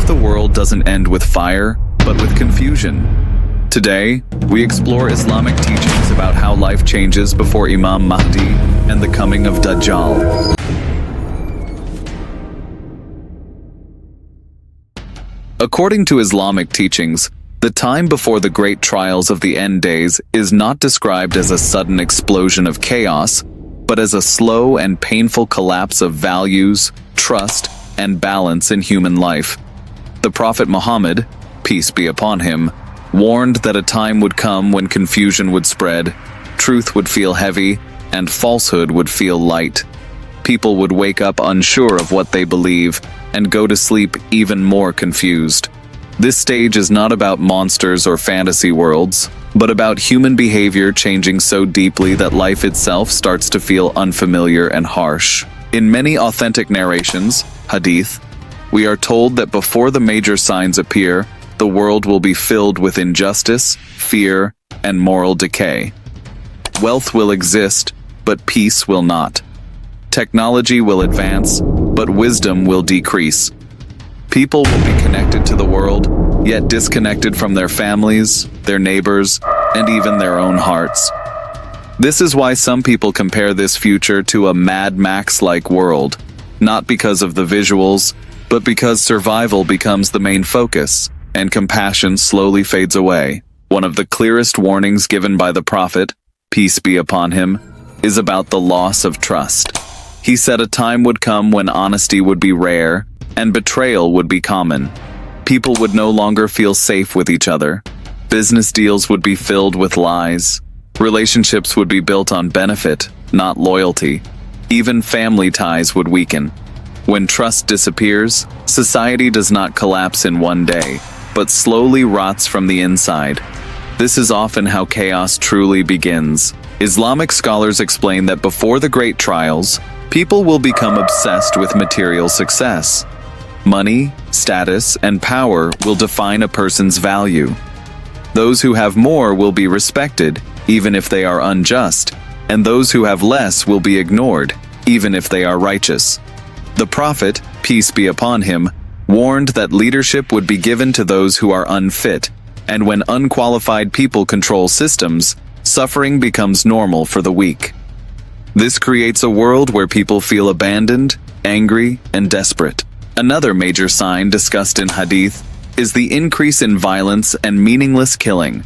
if the world doesn't end with fire, but with confusion? Today, we explore Islamic teachings about how life changes before Imam Mahdi and the coming of Dajjal. According to Islamic teachings, the time before the great trials of the end days is not described as a sudden explosion of chaos, but as a slow and painful collapse of values, trust, and balance in human life. The Prophet Muhammad, peace be upon him, warned that a time would come when confusion would spread, truth would feel heavy, and falsehood would feel light. People would wake up unsure of what they believe and go to sleep even more confused. This stage is not about monsters or fantasy worlds, but about human behavior changing so deeply that life itself starts to feel unfamiliar and harsh. In many authentic narrations, Hadith, we are told that before the major signs appear, the world will be filled with injustice, fear, and moral decay. Wealth will exist, but peace will not. Technology will advance, but wisdom will decrease. People will be connected to the world, yet disconnected from their families, their neighbors, and even their own hearts. This is why some people compare this future to a Mad Max-like world, not because of the visuals, but because survival becomes the main focus, and compassion slowly fades away. One of the clearest warnings given by the Prophet, peace be upon him, is about the loss of trust. He said a time would come when honesty would be rare, and betrayal would be common. People would no longer feel safe with each other. Business deals would be filled with lies. Relationships would be built on benefit, not loyalty. Even family ties would weaken. When trust disappears, society does not collapse in one day, but slowly rots from the inside. This is often how chaos truly begins. Islamic scholars explain that before the great trials, people will become obsessed with material success. Money, status, and power will define a person's value. Those who have more will be respected, even if they are unjust, and those who have less will be ignored, even if they are righteous. The Prophet, peace be upon him, warned that leadership would be given to those who are unfit, and when unqualified people control systems, suffering becomes normal for the weak. This creates a world where people feel abandoned, angry, and desperate. Another major sign discussed in Hadith is the increase in violence and meaningless killing.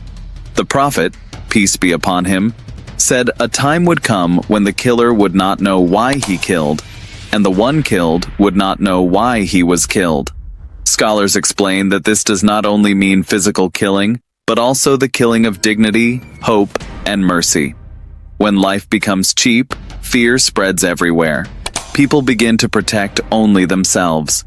The Prophet, peace be upon him, said a time would come when the killer would not know why he killed, and the one killed would not know why he was killed. Scholars explain that this does not only mean physical killing, but also the killing of dignity, hope, and mercy. When life becomes cheap, fear spreads everywhere. People begin to protect only themselves.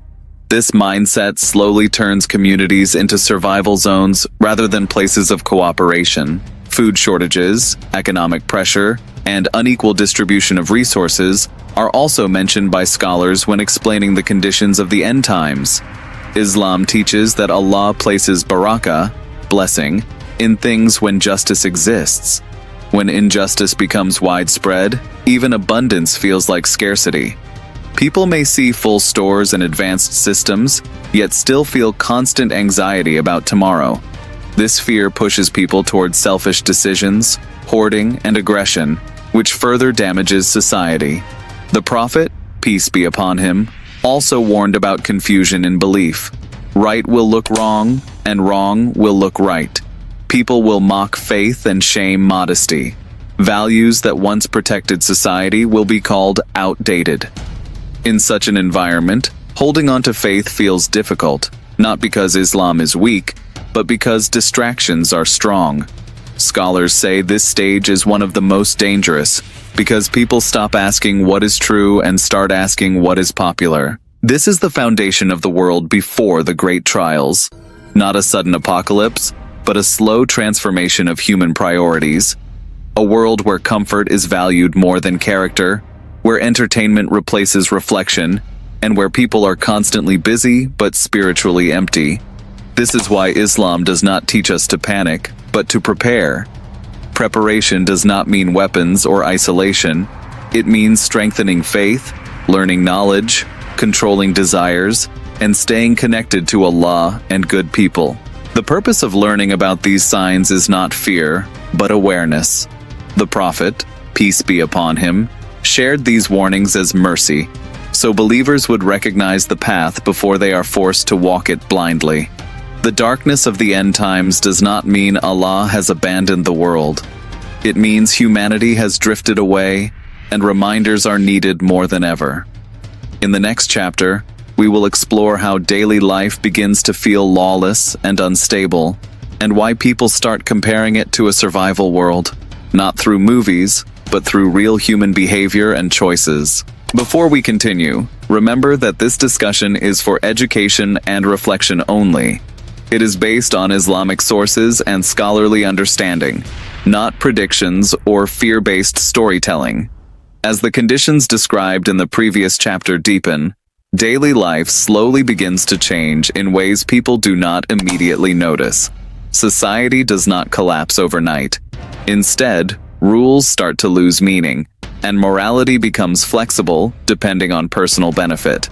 This mindset slowly turns communities into survival zones rather than places of cooperation. Food shortages, economic pressure, and unequal distribution of resources are also mentioned by scholars when explaining the conditions of the end times. Islam teaches that Allah places barakah, blessing, in things when justice exists. When injustice becomes widespread, even abundance feels like scarcity. People may see full stores and advanced systems, yet still feel constant anxiety about tomorrow. This fear pushes people towards selfish decisions, hoarding, and aggression, which further damages society. The Prophet, peace be upon him, also warned about confusion in belief. Right will look wrong, and wrong will look right. People will mock faith and shame modesty. Values that once protected society will be called outdated. In such an environment, holding on to faith feels difficult, not because Islam is weak, but because distractions are strong. Scholars say this stage is one of the most dangerous, because people stop asking what is true and start asking what is popular. This is the foundation of the world before the great trials. Not a sudden apocalypse, but a slow transformation of human priorities. A world where comfort is valued more than character, where entertainment replaces reflection, and where people are constantly busy but spiritually empty. This is why Islam does not teach us to panic, but to prepare. Preparation does not mean weapons or isolation. It means strengthening faith, learning knowledge, controlling desires, and staying connected to Allah and good people. The purpose of learning about these signs is not fear, but awareness. The Prophet, peace be upon him, shared these warnings as mercy, so believers would recognize the path before they are forced to walk it blindly. The darkness of the end times does not mean Allah has abandoned the world. It means humanity has drifted away, and reminders are needed more than ever. In the next chapter, we will explore how daily life begins to feel lawless and unstable, and why people start comparing it to a survival world, not through movies, but through real human behavior and choices. Before we continue, remember that this discussion is for education and reflection only. It is based on Islamic sources and scholarly understanding, not predictions or fear-based storytelling. As the conditions described in the previous chapter deepen, daily life slowly begins to change in ways people do not immediately notice. Society does not collapse overnight. Instead, rules start to lose meaning, and morality becomes flexible depending on personal benefit.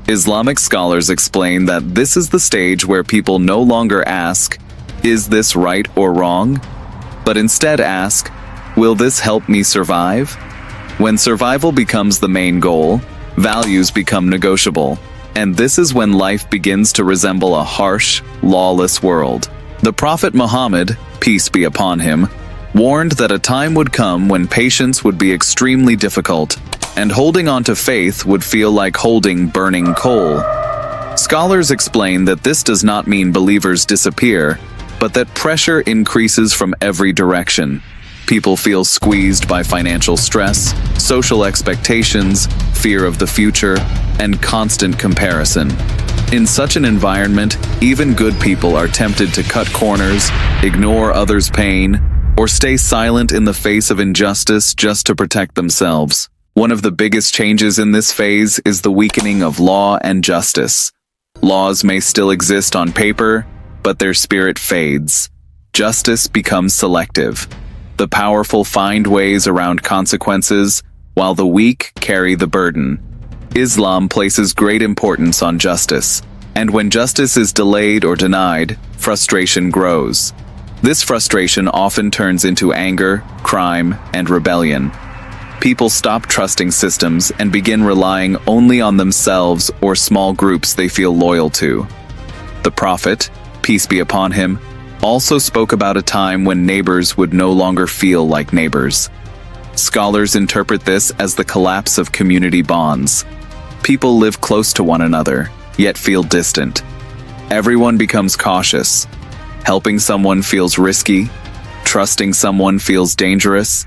Islamic scholars explain that this is the stage where people no longer ask, "Is this right or wrong?" but instead ask, "Will this help me survive?" When survival becomes the main goal, values become negotiable, and this is when life begins to resemble a harsh, lawless world. The Prophet Muhammad, peace be upon him, warned that a time would come when patience would be extremely difficult, and holding on to faith would feel like holding burning coal. Scholars explain that this does not mean believers disappear, but that pressure increases from every direction. People feel squeezed by financial stress, social expectations, fear of the future, and constant comparison. In such an environment, even good people are tempted to cut corners, ignore others' pain, or stay silent in the face of injustice just to protect themselves. One of the biggest changes in this phase is the weakening of law and justice. Laws may still exist on paper, but their spirit fades. Justice becomes selective. The powerful find ways around consequences, while the weak carry the burden. Islam places great importance on justice, and when justice is delayed or denied, frustration grows. This frustration often turns into anger, crime, and rebellion. People stop trusting systems and begin relying only on themselves or small groups they feel loyal to. The Prophet, peace be upon him, also spoke about a time when neighbors would no longer feel like neighbors. Scholars interpret this as the collapse of community bonds. People live close to one another, yet feel distant. Everyone becomes cautious. Helping someone feels risky. Trusting someone feels dangerous.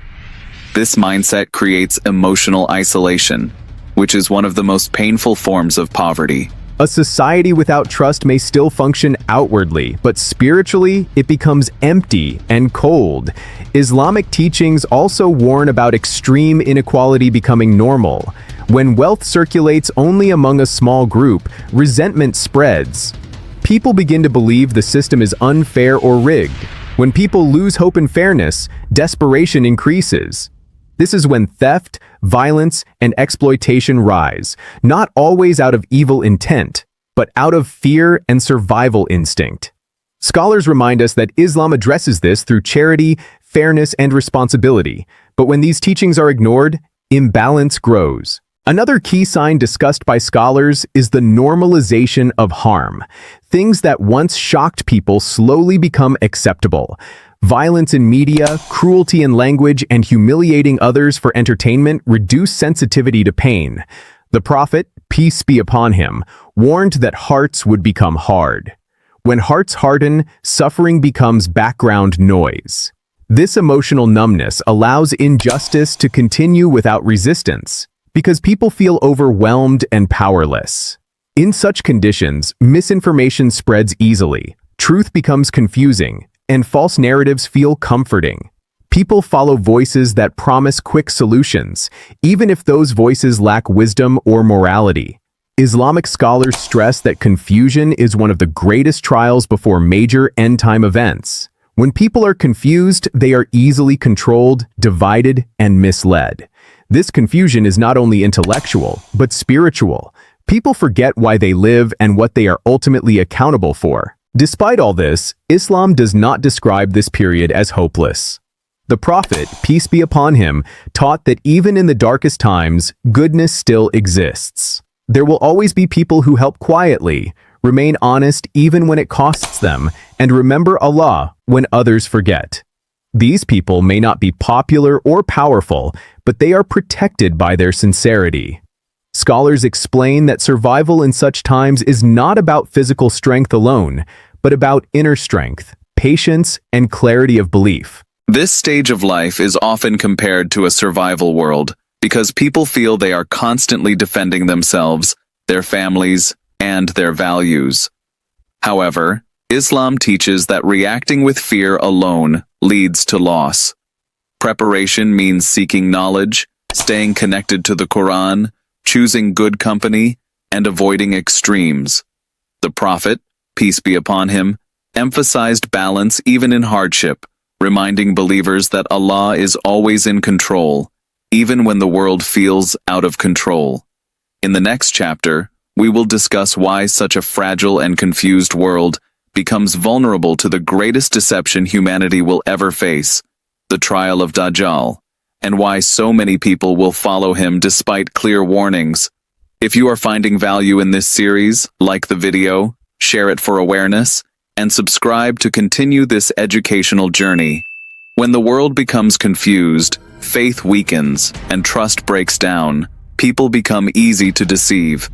This mindset creates emotional isolation, which is one of the most painful forms of poverty. A society without trust may still function outwardly, but spiritually, it becomes empty and cold. Islamic teachings also warn about extreme inequality becoming normal. When wealth circulates only among a small group, resentment spreads. People begin to believe the system is unfair or rigged. When people lose hope in fairness, desperation increases. This is when theft, violence, and exploitation rise, not always out of evil intent, but out of fear and survival instinct. Scholars remind us that Islam addresses this through charity, fairness, and responsibility, but when these teachings are ignored, imbalance grows. Another key sign discussed by scholars is the normalization of harm. Things that once shocked people slowly become acceptable. Violence in media, cruelty in language, and humiliating others for entertainment reduce sensitivity to pain. The Prophet, peace be upon him, warned that hearts would become hard. When hearts harden, suffering becomes background noise. This emotional numbness allows injustice to continue without resistance, because people feel overwhelmed and powerless. In such conditions, misinformation spreads easily, truth becomes confusing, and false narratives feel comforting. People follow voices that promise quick solutions, even if those voices lack wisdom or morality. Islamic scholars stress that confusion is one of the greatest trials before major end-time events. When people are confused, they are easily controlled, divided, and misled. This confusion is not only intellectual, but spiritual. People forget why they live and what they are ultimately accountable for. Despite all this, Islam does not describe this period as hopeless. The Prophet, peace be upon him, taught that even in the darkest times, goodness still exists. There will always be people who help quietly, remain honest even when it costs them, and remember Allah when others forget. These people may not be popular or powerful, but they are protected by their sincerity. Scholars explain that survival in such times is not about physical strength alone, but about inner strength, patience, and clarity of belief. This stage of life is often compared to a survival world because people feel they are constantly defending themselves, their families, and their values. However, Islam teaches that reacting with fear alone leads to loss. Preparation means seeking knowledge, staying connected to the Quran, choosing good company, and avoiding extremes. The Prophet, peace be upon him, emphasized balance even in hardship, reminding believers that Allah is always in control, even when the world feels out of control. In the next chapter, we will discuss why such a fragile and confused world becomes vulnerable to the greatest deception humanity will ever face, the trial of Dajjal, and why so many people will follow him despite clear warnings. If you are finding value in this series, like the video, share it for awareness, and subscribe to continue this educational journey. When the world becomes confused, faith weakens, and trust breaks down, people become easy to deceive.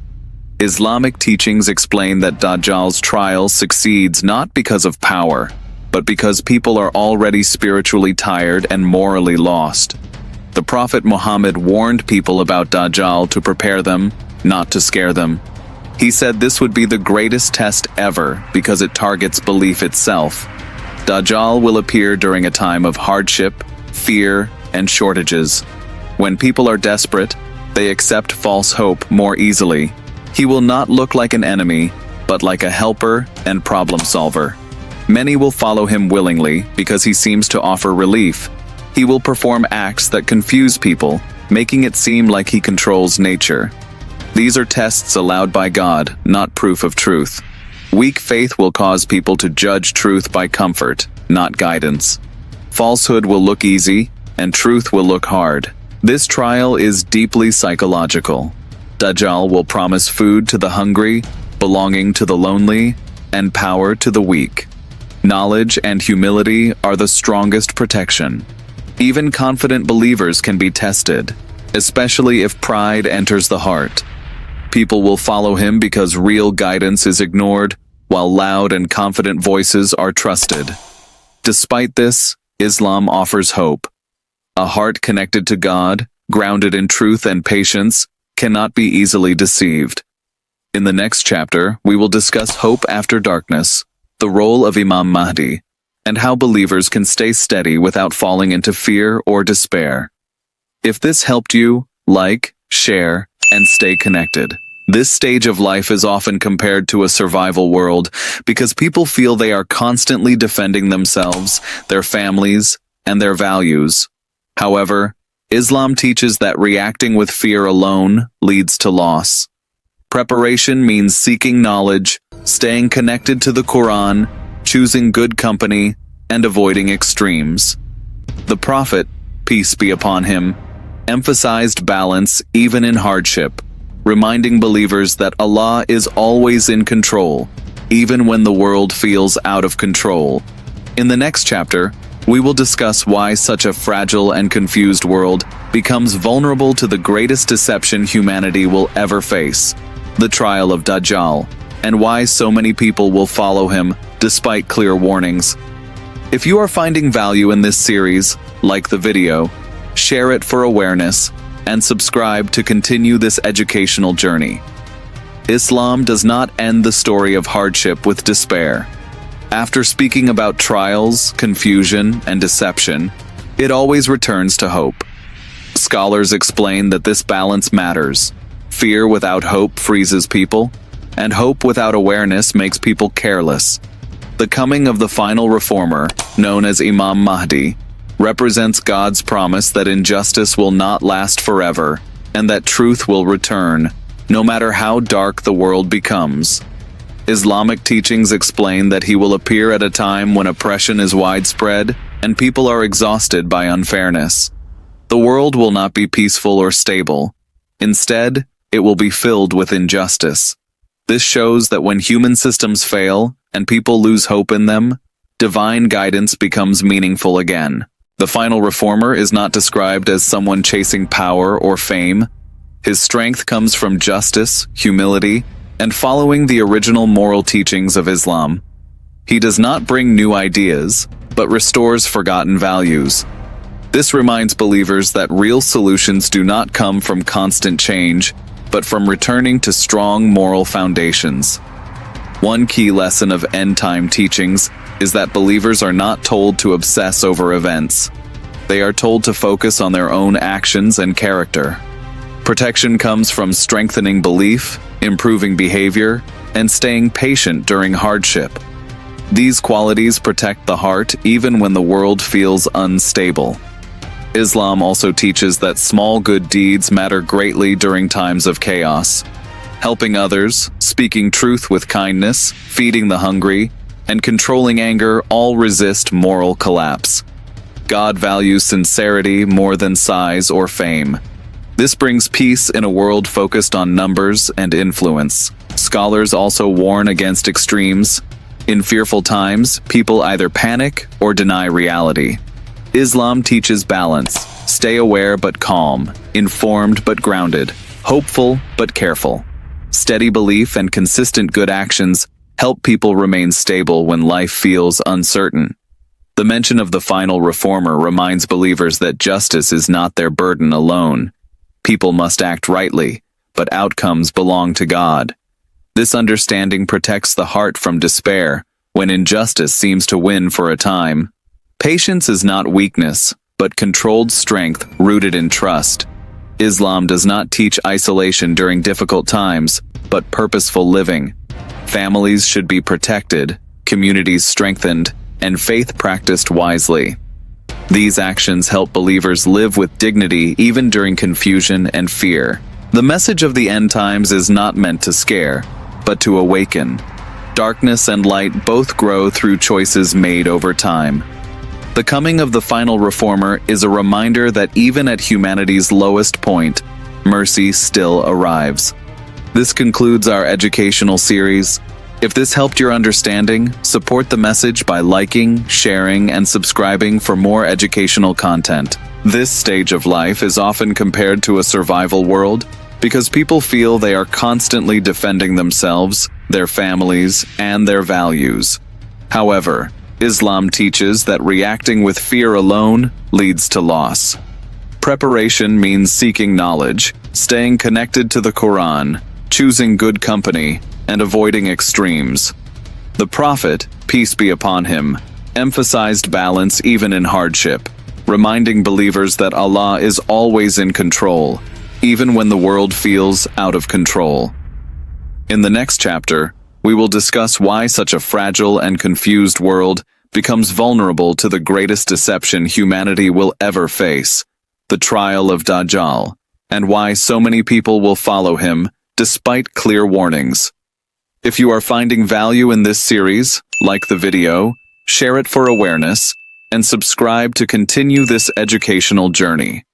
Islamic teachings explain that Dajjal's trial succeeds not because of power, but because people are already spiritually tired and morally lost. The Prophet Muhammad warned people about Dajjal to prepare them, not to scare them. He said this would be the greatest test ever because it targets belief itself. Dajjal will appear during a time of hardship, fear, and shortages. When people are desperate, they accept false hope more easily. He will not look like an enemy, but like a helper and problem solver. Many will follow him willingly because he seems to offer relief. He will perform acts that confuse people, making it seem like he controls nature. These are tests allowed by God, not proof of truth. Weak faith will cause people to judge truth by comfort, not guidance. Falsehood will look easy, and truth will look hard. This trial is deeply psychological. Dajjal will promise food to the hungry, belonging to the lonely, and power to the weak. Knowledge and humility are the strongest protection. Even confident believers can be tested, especially if pride enters the heart. People will follow him because real guidance is ignored, while loud and confident voices are trusted. Despite this, Islam offers hope. A heart connected to God, grounded in truth and patience, cannot be easily deceived. In the next chapter, we will discuss hope after darkness, the role of Imam Mahdi, and how believers can stay steady without falling into fear or despair. If this helped you, like, share, and stay connected. This stage of life is often compared to a survival world because people feel they are constantly defending themselves, their families, and their values. However, Islam teaches that reacting with fear alone leads to loss. Preparation means seeking knowledge, staying connected to the Quran, choosing good company, and avoiding extremes. The Prophet, peace be upon him, emphasized balance even in hardship, reminding believers that Allah is always in control, even when the world feels out of control. In the next chapter, we will discuss why such a fragile and confused world becomes vulnerable to the greatest deception humanity will ever face, the trial of Dajjal, and why so many people will follow him despite clear warnings. If you are finding value in this series, like the video, share it for awareness, and subscribe to continue this educational journey. Islam does not end the story of hardship with despair. After speaking about trials, confusion, and deception, it always returns to hope. Scholars explain that this balance matters. Fear without hope freezes people, and hope without awareness makes people careless. The coming of the final reformer, known as Imam Mahdi, represents God's promise that injustice will not last forever and that truth will return. no matter how dark the world becomes. Islamic teachings explain that he will appear at a time when oppression is widespread and people are exhausted by unfairness. The world will not be peaceful or stable. Instead, it will be filled with injustice. This shows that when human systems fail and people lose hope in them, divine guidance becomes meaningful again. The final reformer is not described as someone chasing power or fame. His strength comes from justice, humility, and following the original moral teachings of Islam. He does not bring new ideas, but restores forgotten values. This reminds believers that real solutions do not come from constant change, but from returning to strong moral foundations. One key lesson of end-time teachings is that believers are not told to obsess over events. They are told to focus on their own actions and character. Protection comes from strengthening belief, improving behavior, and staying patient during hardship. These qualities protect the heart even when the world feels unstable. Islam also teaches that small good deeds matter greatly during times of chaos. Helping others, speaking truth with kindness, feeding the hungry, and controlling anger all resist moral collapse. God values sincerity more than size or fame. This brings peace in a world focused on numbers and influence. Scholars also warn against extremes. In fearful times, people either panic or deny reality. Islam teaches balance. Stay aware but calm, informed but grounded, hopeful but careful. Steady belief and consistent good actions help people remain stable when life feels uncertain. The mention of the final reformer reminds believers that justice is not their burden alone. People must act rightly, but outcomes belong to God. This understanding protects the heart from despair when injustice seems to win for a time. Patience is not weakness, but controlled strength rooted in trust. Islam does not teach isolation during difficult times, but purposeful living. Families should be protected, communities strengthened, and faith practiced wisely. These actions help believers live with dignity even during confusion and fear. The message of the end times is not meant to scare, but to awaken. Darkness and light both grow through choices made over time. The coming of the final reformer is a reminder that even at humanity's lowest point, mercy still arrives. This concludes our educational series. If this helped your understanding, support the message by liking, sharing, and subscribing for more educational content. This stage of life is often compared to a survival world because people feel they are constantly defending themselves, their families, and their values. However, Islam teaches that reacting with fear alone leads to loss. Preparation means seeking knowledge, staying connected to the Quran, choosing good company, and avoiding extremes. The Prophet, peace be upon him, emphasized balance even in hardship, reminding believers that Allah is always in control, even when the world feels out of control. In the next chapter, we will discuss why such a fragile and confused world becomes vulnerable to the greatest deception humanity will ever face, the trial of Dajjal, and why so many people will follow him despite clear warnings. If you are finding value in this series, like the video, share it for awareness, and subscribe to continue this educational journey.